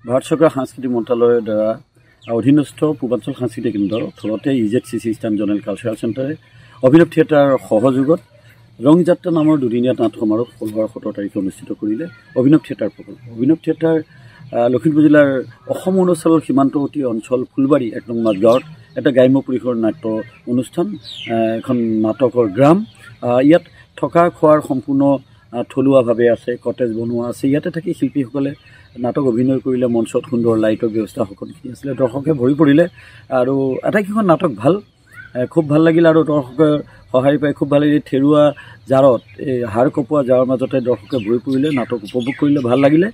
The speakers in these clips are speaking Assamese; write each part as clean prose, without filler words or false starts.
ভাৰত চৰকাৰ সাংস্কৃতিক মন্ত্ৰালয়ৰ দ্বাৰা অধীনস্থ পূৰ্বাঞ্চল সাংস্কৃতিক কেন্দ্ৰ থলতে EZCC ইষ্টাৰ্ণ জ'নেল কালচাৰেল চেণ্টাৰে অভিনৱ থিয়েটাৰৰ সহযোগত ৰং যাত্ৰা নামৰ দুদিনীয়া নাট সমাৰোহ 16 আৰু 17 তাৰিখে অনুষ্ঠিত কৰিলে অভিনৱ থিয়েটাৰ প্ৰকল্প। অভিনৱ থিয়েটাৰ লখিমপুৰ জিলাৰ অসম অৰুণাচলৰ সীমান্তৱৰ্তী অঞ্চল ফুলবাৰী 1 নং মাজগাঁৱত এটা গ্ৰাম্য পৰিসৰ নাট্য অনুষ্ঠান, এখন নাটকৰ গ্ৰাম। ইয়াত থকা খোৱাৰ সম্পূৰ্ণ থলুৱাভাৱে আছে, কটেজ বনোৱা আছে। ইয়াতে থাকি শিল্পীসকলে নাটক অভিনয় কৰিলে, মঞ্চত সুন্দৰ লাইটৰ ব্যৱস্থা সকলোখিনি আছিলে। দৰ্শকে ভৰি পৰিলে আৰু আটাইকেইখন নাটক খুব ভাল লাগিল আৰু দৰ্শকে সঁহাৰি পাই খুব ভাল লাগিলে। থেৰুৱা জাৰত, এই হাৰ কপোৱা জাৰৰ মাজতে দৰ্শকে ভৰি পৰিলে, নাটক উপভোগ কৰিলে, ভাল লাগিলে।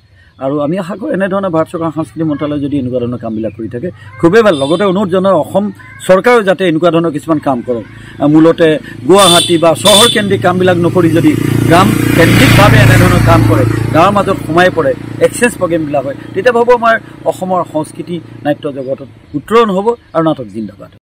আৰু আমি আশা কৰোঁ এনেধৰণে ভাৰত চৰকাৰ সাংস্কৃতিক মন্ত্ৰালয়ে যদি এনেকুৱা ধৰণৰ কামবিলাক কৰি থাকে খুবেই ভাল। লগতে অনুৰোধ জনাওঁ অসম চৰকাৰেও যাতে এনেকুৱা ধৰণৰ কিছুমান কাম কৰক। মূলতে গুৱাহাটী বা চহৰ কেন্দ্ৰিক কামবিলাক নকৰি যদি গ্ৰাম কেন্দ্ৰিকভাৱে এনেধৰণৰ কাম কৰে, গাঁৱৰ মাজত সোমাই পৰে, এক্সচেঞ্জ প্ৰগ্ৰেমবিলাক হয়, তেতিয়া ভাবোঁ আমাৰ অসমৰ সংস্কৃতি নাট্য জগতত উত্তৰণ হ'ব আৰু নাটক জিন্দাবাদ।